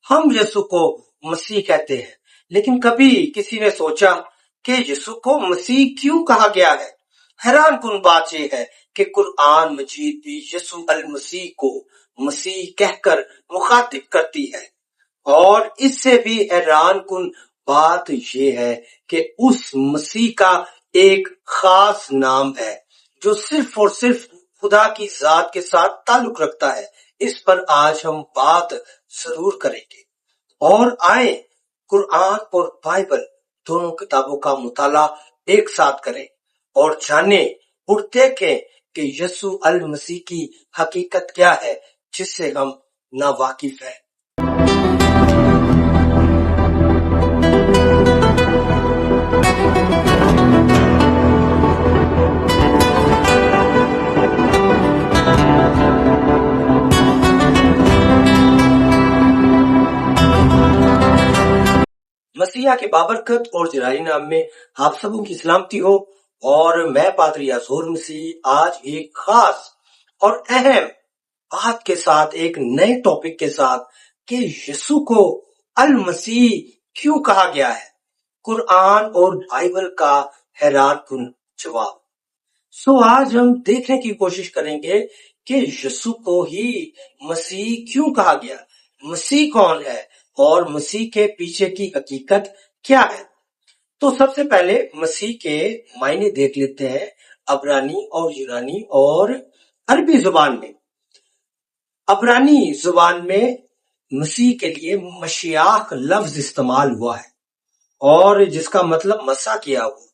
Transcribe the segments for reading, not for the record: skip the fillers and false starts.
ہم یسوع کو مسیح کہتے ہیں، لیکن کبھی کسی نے سوچا کہ یسوع کو مسیح کیوں کہا گیا ہے؟ حیران کن بات یہ ہے کہ قرآن مجید بھی یسوع المسیح کو مسیح کہہ کر مخاطب کرتی ہے، اور اس سے بھی حیران کن بات یہ ہے کہ اس مسیح کا ایک خاص نام ہے جو صرف اور صرف خدا کی ذات کے ساتھ تعلق رکھتا ہے۔ اس پر آج ہم بات ضرور کریں گے، اور آئیں قرآن اور بائبل دونوں کتابوں کا مطالعہ ایک ساتھ کریں اور جانیں اور دیکھیں کہ یسوع المسیح کی حقیقت کیا ہے جس سے ہم ناواقف ہیں۔ مسیحا کے بابرکت اور جلالی نام میں آپ سبوں کی سلامتی ہو، اور میں پادری ظہور مسیح آج ایک خاص اور اہم بات کے ساتھ، ایک نئے ٹاپک کے ساتھ کہ یسوع کو المسیح کیوں کہا گیا ہے، قرآن اور بائبل کا حیران کن جواب۔ آج ہم دیکھنے کی کوشش کریں گے کہ یسوع کو ہی مسیح کیوں کہا گیا، مسیح کون ہے اور مسیح کے پیچھے کی حقیقت کیا ہے۔ تو سب سے پہلے مسیح کے معنی دیکھ لیتے ہیں عبرانی اور یونانی اور عربی زبان میں۔ عبرانی زبان میں مسیح کے لیے مشیاخ لفظ استعمال ہوا ہے، اور جس کا مطلب مسیح کیا ہوا،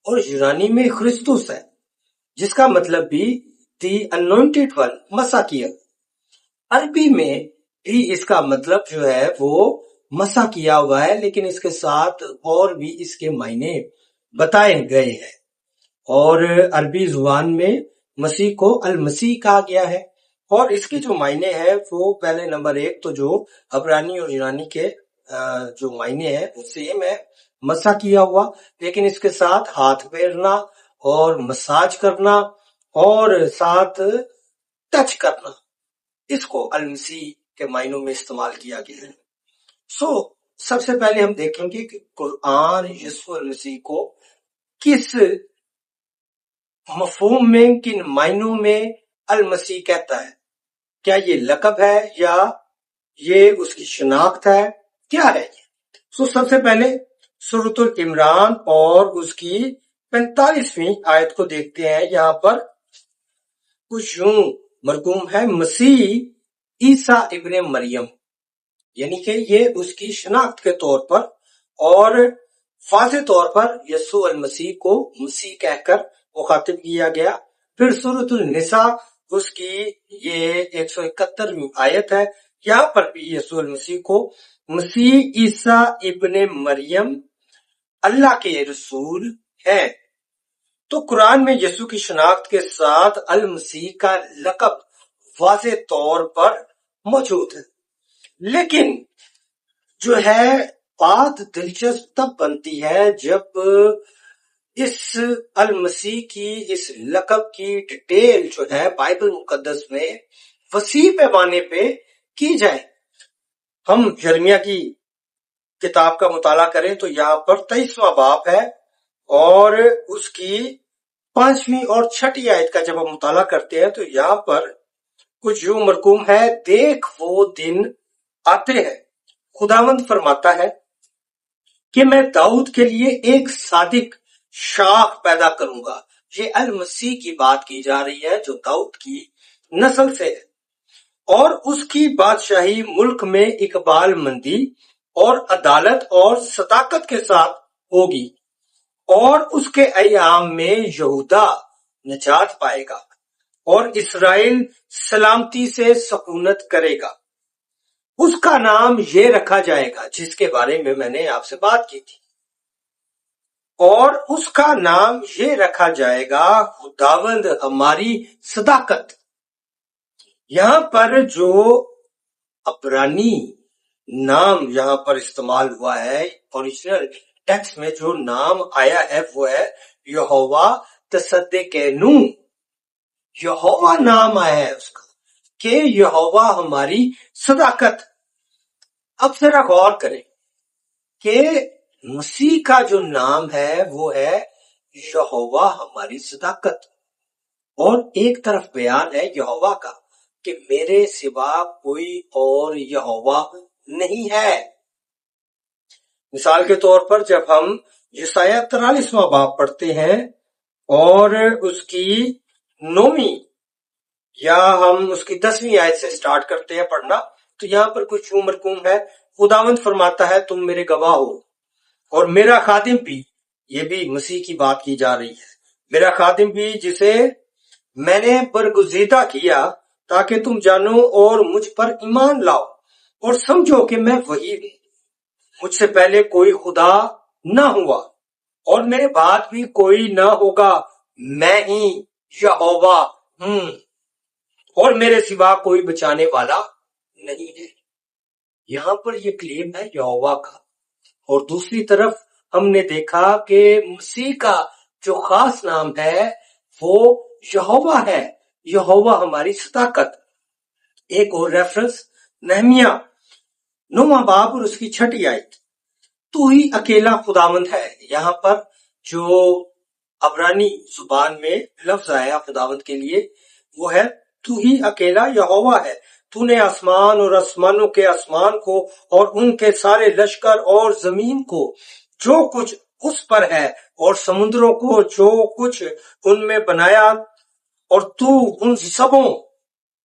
اور یونانی میں خرسطس ہے جس کا مطلب بھی دی انوائنٹڈ ون، مسیح کیا۔ عربی میں بھی اس کا مطلب جو ہے وہ مسیح کیا ہوا ہے، لیکن اس کے ساتھ اور بھی اس کے معنی بتائے گئے ہیں، اور عربی زبان میں مسیح کو المسیح کہا گیا ہے، اور اس کے جو معنی ہے وہ پہلے نمبر ایک تو جو عبرانی اور یونانی کے جو معنی ہے وہ سیم ہے، مسیح کیا ہوا، لیکن اس کے ساتھ ہاتھ پھیرنا اور مساج کرنا اور ساتھ ٹچ کرنا، اس کو المسیح کے معنوں میں استعمال کیا گیا ہے۔ سب سے پہلے ہم دیکھیں گے کہ قرآن یسوع المسیح کو کس مفہوم میں، کن معنوں میں المسیح کہتا ہے۔ کیا یہ لقب ہے یا یہ اس کی شناخت ہے، کیا ہے یہ؟ سب سے پہلے سورۃ العمران اور اس کی 45ویں آیت کو دیکھتے ہیں۔ یہاں پر کچھ یوں مرقوم ہے، مسیح عیسیٰ ابن مریم، یعنی کہ یہ اس کی شناخت کے طور پر، اور واضح طور پر یسوع المسیح کو مسیح کہہ کر مخاطب کیا گیا۔ پھر سورۃ النساء اس کی یہ 171ویں آیت ہے، یہاں پر بھی یسوع المسیح کو مسیح عیسیٰ ابن مریم اللہ کے رسول ہے۔ تو قرآن میں یسوع کی شناخت کے ساتھ المسیح کا لقب واضح طور پر موجود ہے، لیکن جو ہے بات دلچسپ تب بنتی ہے جب اس المسیح کی اس لقب کی ڈیٹیل جو ہے بائبل مقدس میں وسیع پیمانے پہ کی جائے۔ ہم یرمیہ کی کتاب کا مطالعہ کریں تو یہاں پر 23واں باب ہے، اور اس کی 5ویں اور 6ٹھی آیت کا جب ہم مطالعہ کرتے ہیں تو یہاں پر کچھ یوں مرقوم ہے، دیکھ وہ دن آتے ہیں، خداوند فرماتا ہے کہ میں داؤد کے لیے ایک صادق شاخ پیدا کروں گا۔ یہ المسیح کی بات کی جا رہی ہے جو داؤد کی نسل سے ہے، اور اس کی بادشاہی ملک میں اقبال مندی اور عدالت اور صداقت کے ساتھ ہوگی، اور اس کے ایام میں یہودا نجات پائے گا اور اسرائیل سلامتی سے سکونت کرے گا۔ اس کا نام یہ رکھا جائے گا جس کے بارے میں نے آپ سے بات کی تھی، اور اس کا نام یہ رکھا جائے گا خداوند ہماری صداقت۔ یہاں پر جو عبرانی نام یہاں پر استعمال ہوا ہے، اوریجنل ٹیکسٹ میں جو نام آیا ہے وہ ہے یہوہ تصدقینو، یہوہ نام آیا ہے اس کا، کہ یہوہ ہماری صداقت۔ اب ذرا غور کریں کہ مسیح کا جو نام ہے وہ ہے یہوہ ہماری صداقت، اور ایک طرف بیان ہے یہوہ کا کہ میرے سوا کوئی اور یہوہ نہیں ہے۔ مثال کے طور پر جب ہم یسایہ 43واں باب پڑھتے ہیں اور اس کی 9ویں یا ہم اس کی 10ویں آیت سے سٹارٹ کرتے ہیں پڑھنا، تو یہاں پر کچھ یوں مرقوم ہے، خداوند فرماتا ہے تم میرے گواہ ہو اور میرا خادم بھی، یہ بھی مسیح کی بات کی جا رہی ہے، میرا خادم بھی جسے میں نے برگزیدہ کیا تاکہ تم جانو اور مجھ پر ایمان لاؤ اور سمجھو کہ میں وہی ہوں، مجھ سے پہلے کوئی خدا نہ ہوا اور میرے بعد بھی کوئی نہ ہوگا، میں ہی یہوہ ہوں اور میرے سوا کوئی بچانے والا نہیں ہے۔ یہاں پر یہ کلیم ہے یہوہ کا، اور دوسری طرف ہم نے دیکھا کہ مسیح کا جو خاص نام ہے وہ یہوہ ہے، یہوہ ہماری صداقت۔ ایک اور ریفرنس نہمیہ 9واں باب اور اس کی 6 آیت، تو ہی اکیلا خداوند ہے۔ یہاں پر جو عبرانی زبان میں لفظ آیا خداوند کے لیے وہ ہے تو ہی اکیلا یہوہ ہے، تو نے آسمان اور آسمانوں کے آسمان کو اور ان کے سارے لشکر اور زمین کو جو کچھ اس پر ہے اور سمندروں کو جو کچھ ان میں بنایا، اور تو ان سبوں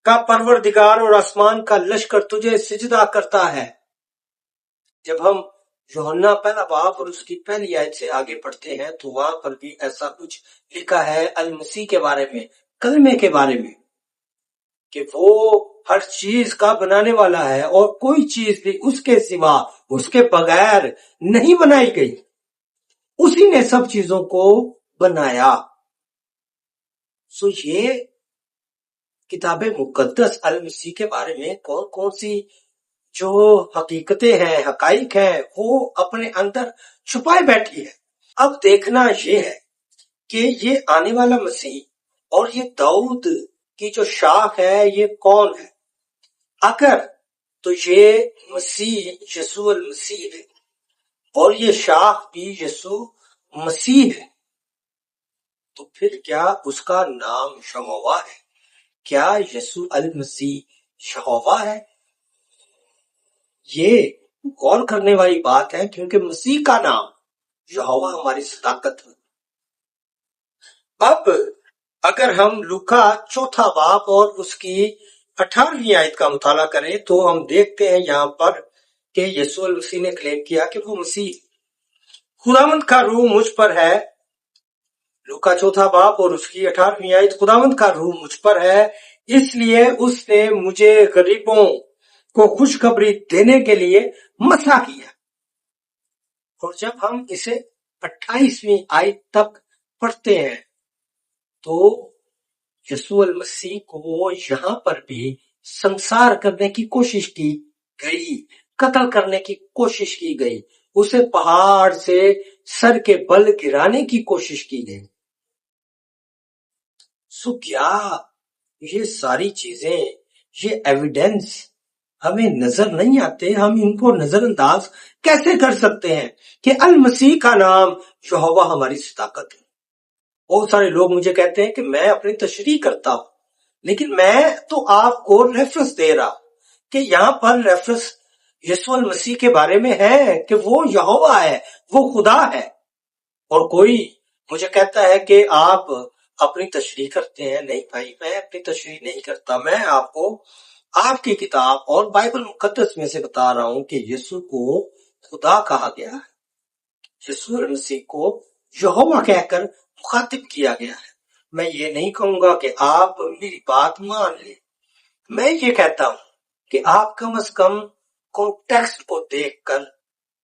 کا پروردگار اور آسمان کا لشکر تجھے سجدہ کرتا ہے۔ جب ہم یوحنا پہلا باب اور اس کی 1 آیت سے آگے پڑھتے ہیں تو وہاں پر بھی ایسا کچھ لکھا ہے المسیح کے بارے میں، کلمے کے بارے میں، کہ وہ ہر چیز کا بنانے والا ہے اور کوئی چیز بھی اس کے سوا، اس کے بغیر نہیں بنائی گئی، اسی نے سب چیزوں کو بنایا۔ سو یہ کتاب مقدس المسیح کے بارے میں کون کون سی جو حقیقتیں ہیں، حقائق ہیں، وہ اپنے اندر چھپائے بیٹھی ہے۔ اب دیکھنا یہ ہے کہ یہ آنے والا مسیح اور یہ داؤد کی جو شاخ ہے یہ کون ہے؟ اگر تو یہ مسیح یسوع المسیح ہے اور یہ شاخ بھی یسوع مسیح ہے، تو پھر کیا اس کا نام یہوہ ہے؟ کیا یسوع المسیح یہوہ ہے؟ یہ غور کرنے والی بات ہے، کیونکہ مسیح کا نام یہوہ ہماری صداقت ہے۔ اب اگر ہم لوکا 4 باب اور اس کی 18ویں آیت کا مطالعہ کریں تو ہم دیکھتے ہیں یہاں پر کہ یسوع المسیح نے کلیم کیا کہ وہ مسیح، خداوند کا روح مجھ پر ہے۔ لوکا 4 باب اور اس کی 18ویں آیت، خداوند کا روح مجھ پر ہے اس لیے اس نے مجھے غریبوں کو خوشخبری دینے کے لیے مسا کیا۔ اور جب ہم اسے 28ویں آیت تک پڑھتے ہیں تو یسوع المسیح کو یہاں پر بھی سنسار کرنے کی کوشش کی گئی، قتل کرنے کی کوشش کی گئی، اسے پہاڑ سے سر کے بل گرانے کی کوشش کی گئی۔ سو کیا یہ ساری چیزیں، یہ ایویڈنس ہمیں نظر نہیں آتے؟ ہم ان کو نظر انداز کیسے کر سکتے ہیں کہ المسیح کا نام یہوہ ہماری صداقت ہے؟ بہت سارے لوگ مجھے کہتے ہیں کہ میں اپنی تشریح کرتا ہوں، لیکن میں تو آپ کو ریفرنس دے رہا کہ یہاں پر ریفرنس یسوع المسیح کے بارے میں ہے کہ وہ یہوہ ہے، وہ خدا ہے۔ اور کوئی مجھے کہتا ہے کہ آپ اپنی تشریح کرتے ہیں۔ نہیں بھائی، میں اپنی تشریح نہیں کرتا، میں آپ کو آپ کی کتاب اور بائبل مقدس میں سے بتا رہا ہوں کہ یسوع کو خدا کہا گیا ہے، یسوع المسیح کو یہوہ کہہ کر مخاطب کیا گیا ہے۔ میں یہ نہیں کہوں گا کہ آپ میری بات مان لیں، میں یہ کہتا ہوں کہ آپ کم از کم کانٹیکسٹ کو دیکھ کر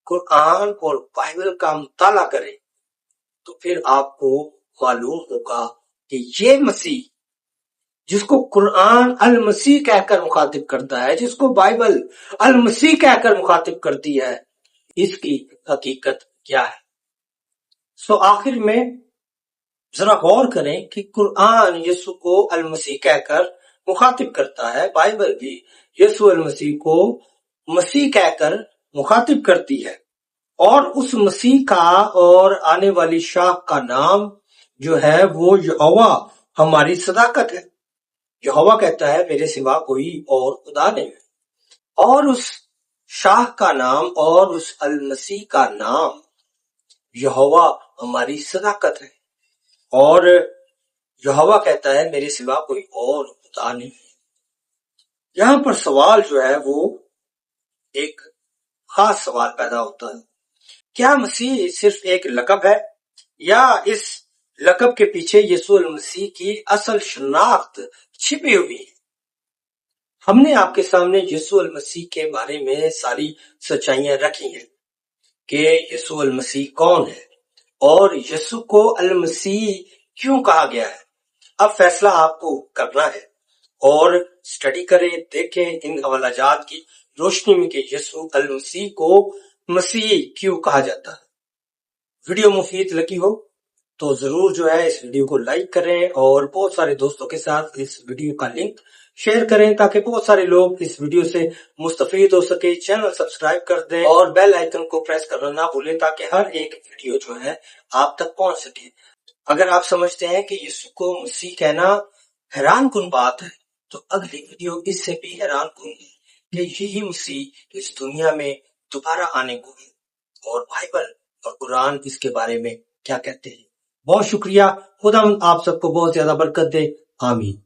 قرآن اور بائبل کا مطالعہ کریں، تو پھر آپ کو معلوم ہوگا کہ یہ مسیح جس کو قرآن المسیح کہہ کر مخاطب کرتا ہے، جس کو بائبل المسیح کہہ کر مخاطب کرتی ہے، اس کی حقیقت کیا ہے۔ سو آخر میں ذرا غور کریں کہ قرآن یسوع کو المسیح کہہ کر مخاطب کرتا ہے، بائبل بھی یسوع المسیح کو مسیح کہہ کر مخاطب کرتی ہے، اور اس مسیح کا اور آنے والی شاخ کا نام جو ہے وہ یہوہ ہماری صداقت ہے۔ یہوہ کہتا ہے میرے سوا کوئی اور خدا نہیں ہے، اور اس شاخ کا نام اور اس المسیح کا نام یہوہ ہماری صداقت ہے، اور یہوہ کہتا ہے میرے سوا کوئی اور خدا نہیں ہے۔ یہاں پر سوال جو ہے وہ ایک خاص سوال پیدا ہوتا ہے، کیا مسیح صرف ایک لقب ہے، یا اس لقب کے پیچھے یسوع المسیح کی اصل شناخت چھپی ہوئی ہے؟ ہم نے آپ کے سامنے یسوع المسیح کے بارے میں ساری سچائیاں رکھی ہیں کہ یسوع المسیح کون ہے اور یسوع کو المسیح کیوں کہا گیا ہے۔ اب فیصلہ آپ کو کرنا ہے اور سٹڈی کریں، دیکھیں ان حوالہ جات کی روشنی میں کہ یسوع المسیح کو مسیح کیوں کہا جاتا ہے۔ ویڈیو مفید لگی ہو تو ضرور جو ہے اس ویڈیو کو لائک کریں اور بہت سارے دوستوں کے ساتھ اس ویڈیو کا لنک شیئر کریں تاکہ بہت سارے لوگ اس ویڈیو سے مستفید ہو سکے۔ چینل سبسکرائب کر دیں اور بیل آئیکن کو پریس کرنا نہ بھولیں تاکہ ہر ایک ویڈیو جو ہے آپ تک پہنچ سکے۔ اگر آپ سمجھتے ہیں کہ یسوع کو مسیح کہنا حیران کن بات ہے تو اگلی ویڈیو اس سے بھی حیران کن ہے کہ یہی مسیح اس دنیا میں دوبارہ آنے کو ہے، اور بائبل اور قرآن اس کے بارے میں کیا کہتے ہیں۔ بہت شکریہ، خدا آپ سب کو بہت زیادہ برکت دے، آمین۔